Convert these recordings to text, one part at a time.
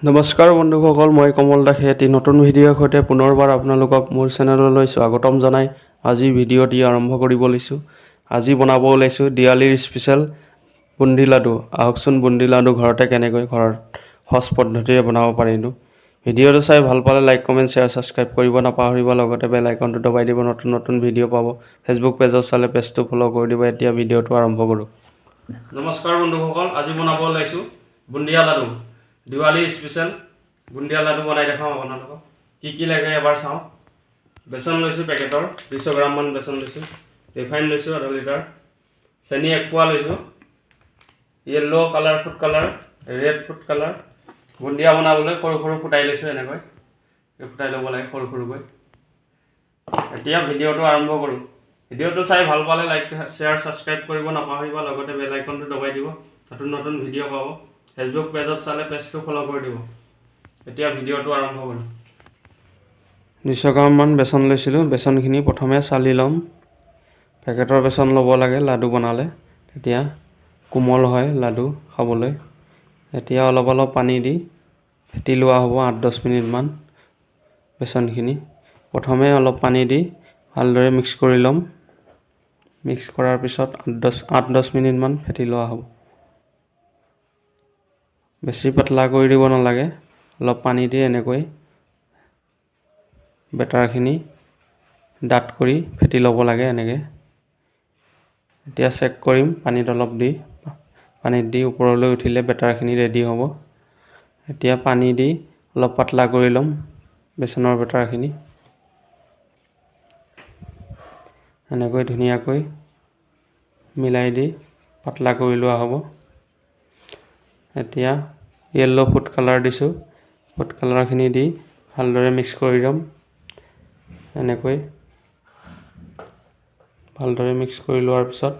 নমস্কাৰ বন্ধুসকল, মই কমল দাসে এটি নতুন ভিডিঅ'ৰ সৈতে পুনৰবাৰ আপোনালোকক মোৰ চেনেললৈ স্বাগতম জনাই আজি ভিডিঅ'টি আৰম্ভ কৰিব লৈছোঁ। আজি বনাব ওলাইছোঁ দিৱালীৰ স্পেচিয়েল বুন্দি লাডু। আহকচোন বুন্দি লাডু ঘৰতে কেনেকৈ ঘৰত সহজ পদ্ধতিৰে বনাব পাৰিনো। ভিডিঅ'টো চাই ভাল পালে লাইক, কমেণ্ট, শ্বেয়াৰ, ছাবস্ক্ৰাইব কৰিব নাপাহৰিব। লগতে বেল আইকনটো দবাই দিব, নতুন নতুন ভিডিঅ' পাব। ফেচবুক পেজত চালে পেজটো ফ'ল' কৰি দিব। এতিয়া ভিডিঅ'টো আৰম্ভ কৰোঁ। নমস্কাৰ বন্ধুসকল, আজি বনাব ওলাইছোঁ বুন্দিয়া লাডু। দিৱালী স্পেচিয়েল বুন্দিয়া লাডু বনাই দেখাওঁ আপোনালোকক। কি লাগে এবাৰ চাওঁ। বেচন লৈছোঁ পেকেটৰ 200 গ্ৰামমান বেচন লৈছোঁ। ৰিফাইন লৈছোঁ আধা লিটাৰ। চেনি 1 পোৱা লৈছোঁ। Yellow' colour, food colour, red food colour. বুন্দিয়া বনাবলৈ সৰু সৰু ফুটাই লৈছোঁ এনেকৈ। ফুটাই ল'ব লাগে সৰু সৰুকৈ। এতিয়া ভিডিঅ'টো আৰম্ভ কৰোঁ। ভিডিঅ'টো চাই ভাল পালে লাইক, শ্বেয়াৰ, ছাবস্ক্ৰাইব কৰিব নাপাহৰিব। লগতে বেল আইকনটো দবাই দিব, নতুন নতুন ভিডিঅ' পাব। ফেচবুক পেজত চালে পেজটো ফ'ল' কৰি দিব। এতিয়া ভিডিঅ'টো আৰম্ভ কৰিম। 200 গ্ৰামমান বেচন লৈছিলোঁ। বেচনখিনি প্ৰথমে চালি ল'ম। পেকেটৰ বেচন ল'ব লাগে লাডু বনালে, তেতিয়া কোমল হয় লাডু খাবলৈ। এতিয়া অলপ অলপ পানী দি ফেটি লোৱা হ'ব 8-10 মিনিটমান বেচনখিনি। প্ৰথমে অলপ পানী দি ভালদৰে মিক্স কৰি ল'ম। মিক্স কৰাৰ পিছত 8-10 মিনিটমান ফেটি লোৱা হ'ব। বেছি পাতলা কৰি দিব নালাগে, অলপ পানী দি এনেকৈ বেটাৰখিনি ডাঠ কৰি ফেটি ল'ব লাগে এনেকৈ। এতিয়া চেক কৰিম পানীত অলপ দি। পানীত দি ওপৰলৈ উঠিলে বেটাৰখিনি ৰেডি হ'ব। এতিয়া পানী দি অলপ পাতলা কৰি ল'ম বেচনৰ বেটাৰখিনি। এনেকৈ ধুনীয়াকৈ মিলাই দি পাতলা কৰি লোৱা হ'ব। এতিয়া য়েল্ল' ফুড কালাৰ দিছোঁ। ফুড কালাৰখিনি দি ভালদৰে মিক্স কৰি ল'ম। এনেকৈ ভালদৰে মিক্স কৰি লোৱাৰ পিছত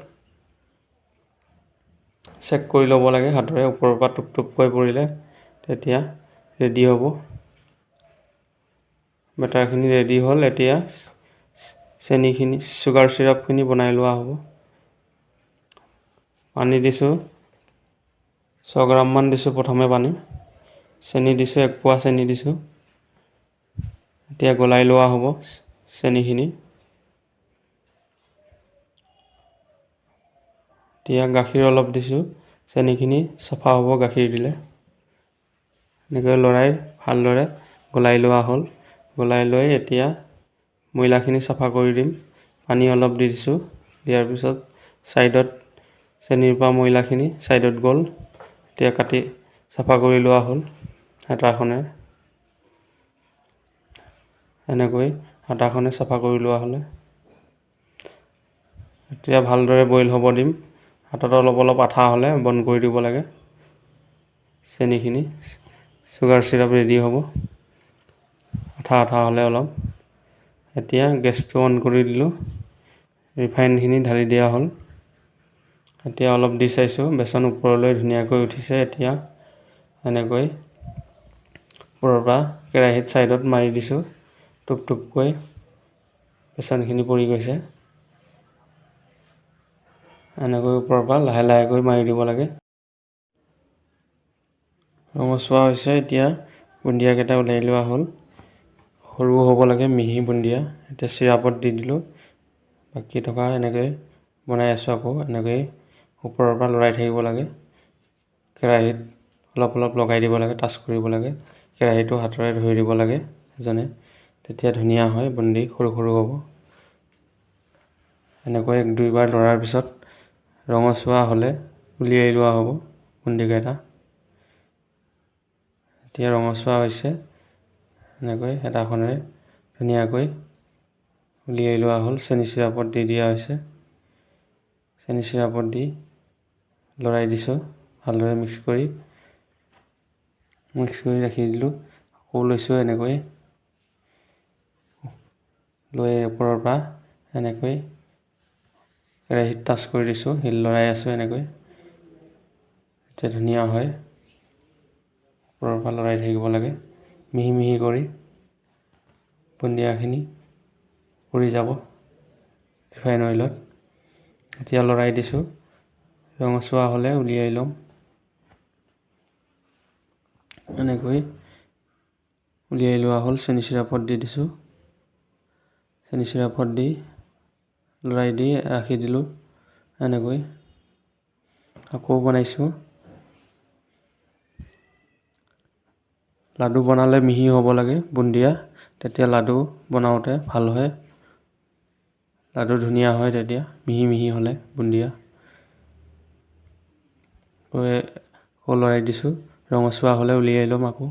চেক কৰি ল'ব লাগে হাতেৰে। ওপৰৰ পৰা টুপ টুপকৈ পৰিলে তেতিয়া ৰেডি হ'ব। বেটাৰখিনি ৰেডি হ'ল। এতিয়া চুগাৰ চিৰাপখিনি বনাই লোৱা হ'ব। পানী দিছোঁ 6 গ্ৰামমান দিছোঁ প্ৰথমে পানী। চেনি দিছোঁ 1 পোৱা চেনি দিছোঁ। এতিয়া গলাই লোৱা হ'ব চেনিখিনি। এতিয়া গাখীৰ অলপ দিছোঁ। চেনিখিনি চাফা হ'ব গাখীৰ দিলে। এনেকৈ লৰাই ভালদৰে গলাই লোৱা হ'ল। গলাই লৈ এতিয়া ময়লাখিনি চাফা কৰি দিম। পানী অলপ দি দিছোঁ। দিয়াৰ পিছত ছাইডত চেনিৰ পৰা ময়লাখিনি ছাইডত গ'ল। এতিয়া কাটি চাফা কৰি লোৱা হ'ল হেতাখনে। এনেকৈ হেতাখনে চাফা কৰি লোৱা হ'লে এতিয়া ভালদৰে বইল হ'ব দিম। হাতত অলপ অলপ আঠা হ'লে বন্ধ কৰি দিব লাগে। চেনিখিনি চুগাৰ চিৰাপ ৰেডি হ'ব। আঠা আঠা হ'লে অলপ। এতিয়া গেছটো অন কৰি দিলোঁ। ৰিফাইনখিনি ঢালি দিয়া হ'ল। এতিয়া অলপ দি চাইছোঁ, বেচন ওপৰলৈ ধুনীয়াকৈ উঠিছে। এতিয়া এনেকৈ ওপৰৰ পৰা কেৰাহীত ছাইডত মাৰি দিছোঁ। টুপ টুপকৈ বেচনখিনি পৰি গৈছে। এনেকৈ ওপৰৰ পৰা লাহে লাহেকৈ মাৰি দিব লাগে। ৰঙচুৱা হৈছে। এতিয়া বুন্দিয়াকেইটা উলিয়াই লোৱা হ'ল। সৰু হ'ব লাগে, মিহি বুন্দিয়া। এতিয়া চিৰাপত দি দিলোঁ। বাকী থকা এনেকৈ বনাই আছোঁ আকৌ। এনেকৈ ওপৰৰ পৰা লৰাই থাকিব লাগে। কেৰাহীত অলপ অলপ লগাই দিব লাগে, টাচ কৰিব লাগে। কেৰাহীটো হাতেৰে ধৰি দিব লাগে এজনে, তেতিয়া ধুনীয়া হয় বুন্দি, সৰু সৰু হ'ব। এনেকৈ 1-2 বাৰ লৰাৰ পিছত ৰঙচুৱা হ'লে উলিয়াই লোৱা হ'ব বুন্দিকেইটা। এতিয়া ৰঙচুৱা হৈছে। এনেকৈ হেতাখনেৰে ধুনীয়াকৈ উলিয়াই লোৱা হ'ল। চেনি চিৰাপত দি দিয়া হৈছে। চেনি চিৰাপত দি লৰাই দিছোঁ ভালদৰে মিক্স কৰি ৰাখি দিলোঁ। আকৌ লৈছোঁ এনেকৈ লৈ ওপৰৰ পৰা এনেকৈ কেৰাহীত টাচ কৰি দিছোঁ, শিল লৰাই আছোঁ এনেকৈ। এতিয়া ধুনীয়া হয়। ওপৰৰ পৰা লৰাই থাকিব লাগে মিহি মিহি কৰি। বুন্দিয়াখিনি পৰি যাব ৰিফাইন অইলত। এতিয়া লৰাই দিছোঁ। ৰঙচুৱা হ'লে উলিয়াই ল'ম। এনেকৈ উলিয়াই লোৱা হ'ল। চেনি চিৰাপত দি দিছোঁ। চেনি চিৰাপত দি লৰাই দি ৰাখি দিলোঁ। এনেকৈ আকৌ বনাইছোঁ। লাডু বনালে মিহি হ'ব লাগে বুন্দিয়া, তেতিয়া লাডু বনাওঁতে ভাল হয়। লাডু ধুনীয়া হয় তেতিয়া মিহি মিহি হ'লে বুন্দিয়া। আকৌ লৰাই দিছোঁ। ৰঙচুৱা হ'লে উলিয়াই ল'ম আকৌ।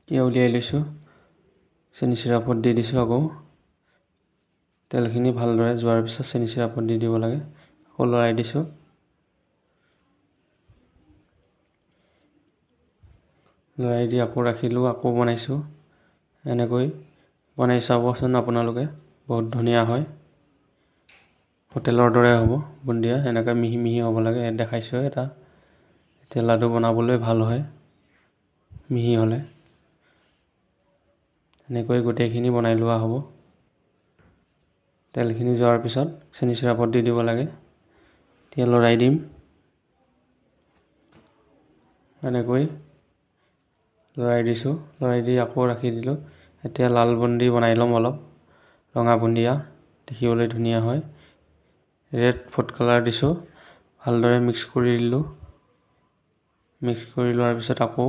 এতিয়া উলিয়াই লৈছোঁ। চেনি চিৰাপত দি দিছোঁ আকৌ। তেলখিনি ভালদৰে যোৱাৰ পিছত চেনি চিৰাপত দি দিব লাগে। আকৌ লৰাই দিছোঁ। লৰাই দি আকৌ ৰাখিলোঁ, আকৌ বনাইছোঁ। এনেকৈ বনাই চাবচোন আপোনালোকে, বহুত ধুনীয়া হয়। হোটেলৰ দৰে হ'ব বুন্দিয়া, এনেকৈ মিহি মিহি হ'ব লাগে। দেখাইছোঁ এটা। এতিয়া লাডু বনাবলৈ ভাল হয় মিহি হ'লে। এনেকৈ গোটেইখিনি বনাই লোৱা হ'ব। তেলখিনি যোৱাৰ পিছত চেনি চিৰাপত দি দিব লাগে। এতিয়া লৰাই দিম। এনেকৈ লৰাই দিছোঁ। লৰাই দি আকৌ ৰাখি দিলোঁ। এতিয়া লাল বুন্দি বনাই ল'ম অলপ। ৰঙা বুন্দিয়া দেখিবলৈ ধুনীয়া হয়। ৰেড ফুড কালাৰ দিছোঁ। ভালদৰে মিক্স কৰি দিলোঁ। মিক্স কৰি লোৱাৰ পিছত আকৌ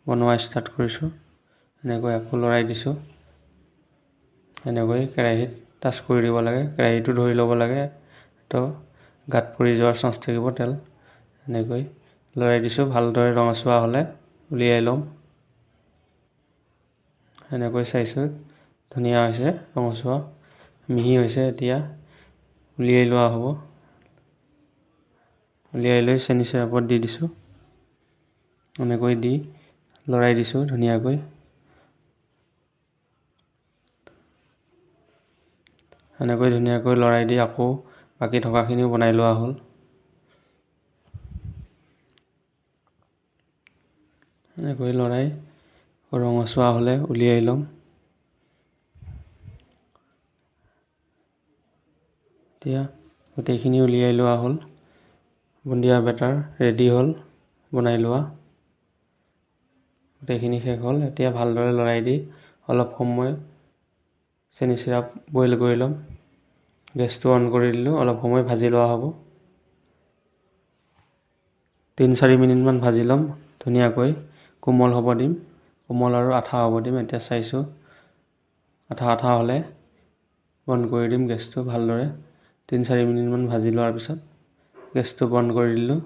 বনোৱা ষ্টাৰ্ট কৰিছোঁ। এনেকৈ আকৌ লৰাই দিছোঁ। এনেকৈ কেৰাহীত টাচ কৰি দিব লাগে। কেৰাহীটো ধৰি ল'ব লাগে, তো গাত পৰি যোৱাৰ চান্স থাকিব তেল। এনেকৈ লৰাই দিছোঁ। ভালদৰে ৰঙচুৱা হ'লে উলিয়াই ল'ম। এনেকৈ চাইছোঁ ধুনীয়া হৈছে, ৰঙচুৱা মিহি হৈছে। এতিয়া উলিয়াই লোৱা হ'ব। উলিয়াই লৈ চেনি চিৰাপত দি দিছোঁ। এনেকৈ দি লৰাই দিছোঁ ধুনীয়াকৈ। এনেকৈ ধুনীয়াকৈ লৰাই দি আকৌ বাকী থকাখিনিও বনাই লোৱা হ'ল। এনেকৈ লৰাই ৰঙচুৱা হ'লে উলিয়াই ল'ম। এতিয়া গোটেইখিনি উলিয়াই লোৱা হ'ল। বুন্দিয়া বেটাৰ ৰেডি হ'ল বনাই লোৱা। গোটেইখিনি শেষ হ'ল। এতিয়া ভালদৰে লৰাই দি অলপ সময় চেনি চিৰাপ বইল কৰি ল'ম। গেছটো অন কৰি দিলোঁ। অলপ সময় ভাজি লোৱা হ'ব। 3-4 মিনিটমান ভাজি ল'ম ধুনীয়াকৈ। কোমল হ'ব দিম। কোমল আৰু আঠা হ'ব দিম। এতিয়া চাইছোঁ আঠা আঠা হ'লে বন্ধ কৰি দিম গেছটো ভালদৰে। 3-4 মিনিটমান ভাজি লোৱাৰ পিছত গেছটো বন্ধ কৰি দিলোঁ।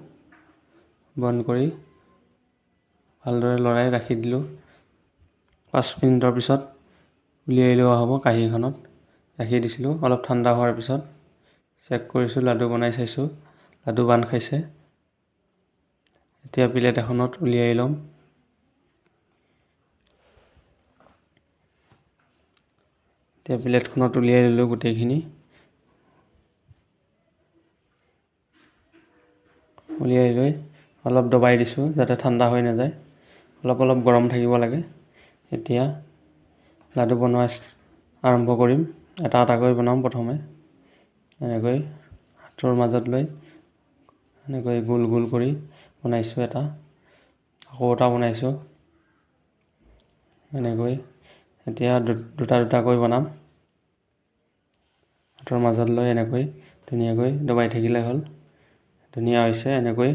বন্ধ কৰি ভালদৰে লৰাই ৰাখি দিলোঁ। 5 মিনিটৰ পিছত উলিয়াই লোৱা হ'ব। কাঁহীখনত ৰাখি দিছিলোঁ। অলপ ঠাণ্ডা হোৱাৰ পিছত চেক কৰিছোঁ, লাডু বনাই চাইছোঁ, লাডু বান্ধ খাইছে। এতিয়া প্লেট এখনত উলিয়াই ল'ম। এতিয়া প্লেটখনত উলিয়াই ল'লোঁ গোটেইখিনি। উলিয়াই লৈ অলপ দবাই দিছোঁ যাতে ঠাণ্ডা হৈ নাযায়। অলপ অলপ গৰম থাকিব লাগে। এতিয়া লাডু বনোৱা আৰম্ভ কৰিম। এটা এটাকৈ বনাম প্ৰথমে। এনেকৈ হাতৰ মাজত লৈ এনেকৈ গোল গোল কৰি বনাইছোঁ এটা। আকৌ এটা বনাইছোঁ। এনেকৈ এতিয়া দুটা দুটাকৈ বনাম। হাতৰ মাজত লৈ এনেকৈ ধুনীয়াকৈ দবাই থাকিলে হ'ল। ধুনীয়া হৈছে। এনেকৈ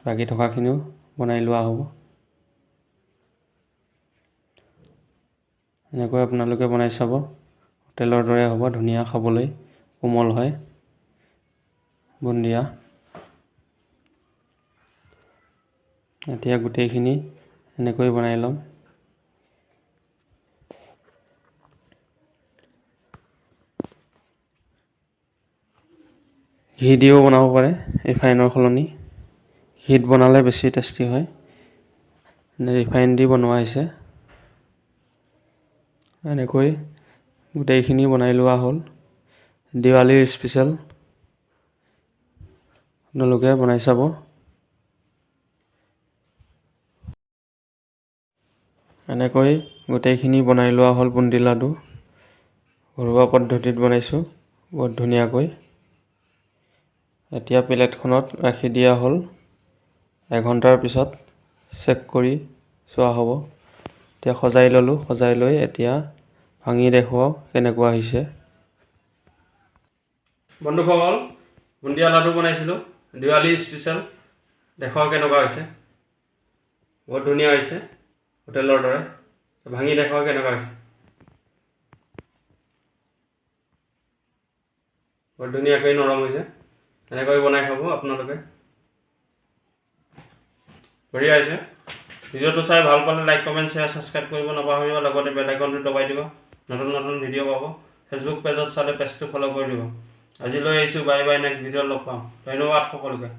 বাকী থকাখিনিও বনাই লোৱা হ'ব। এনেকৈ আপোনালোকে বনাই চাব। হোটেলৰ দৰে হ'ব, ধুনীয়া খাবলৈ, কোমল হয় বুন্দিয়া। এতিয়া গোটেইখিনি এনেকৈ বনাই ল'ম। ঘি দিও বনাব পাৰে, ৰিফাইনৰ সলনি। ঘিত বনালে বেছি টেষ্টি হয়। ৰিফাইন দি বনোৱা হৈছে। এনেকৈ গোটেইখিনি বনাই লোৱা হ'ল। দিৱালীৰ স্পেচিয়েল। আপোনালোকে বনাই চাব। এনেকৈ গোটেইখিনি বনাই লোৱা হ'ল বুন্দি লাডু। ঘৰুৱা পদ্ধতিত বনাইছোঁ বহুত ধুনীয়াকৈ। এতিয়া প্লেটখনত ৰাখি দিয়া হ'ল। এঘণ্টাৰ পিছত চেক কৰি চোৱা হ'ব। এতিয়া সজাই ল'লোঁ, সজাই লৈ এতিয়া ভাঙি দেখুৱাওঁ কেনেকুৱা হৈছে। বন্ধুসকল, বুন্দিয়া লাডু বনাইছিলোঁ, দিৱালী স্পেচিয়েল। দেখুৱাওঁ কেনেকুৱা হৈছে। বহুত ধুনীয়া হৈছে, হোটেলৰ দৰে। ভাঙি দেখুৱাওঁ কেনেকুৱা হৈছে। বহুত ধুনীয়াকৈ নৰম হৈছে। এনেকৈ বনাই খাব আপোনালোকে। বঢ়িয়া হৈছে। ভিডিঅ'টো চাই ভাল পালে লাইক, কমেণ্ট, শ্বেয়াৰ, ছাবস্ক্ৰাইব কৰিব নাপাহৰিব। লগতে বেল আইকনটো দবাই দিব। নতুন নতুন ভিডিঅ' পাব। ফেচবুক পেজত চালে পেজটো ফ'ল' কৰি দিব। আজিলৈ আহিছোঁ, বাই বাই, নেক্সট ভিডিঅ'ত লগ পাম। ধন্যবাদ সকলোকে।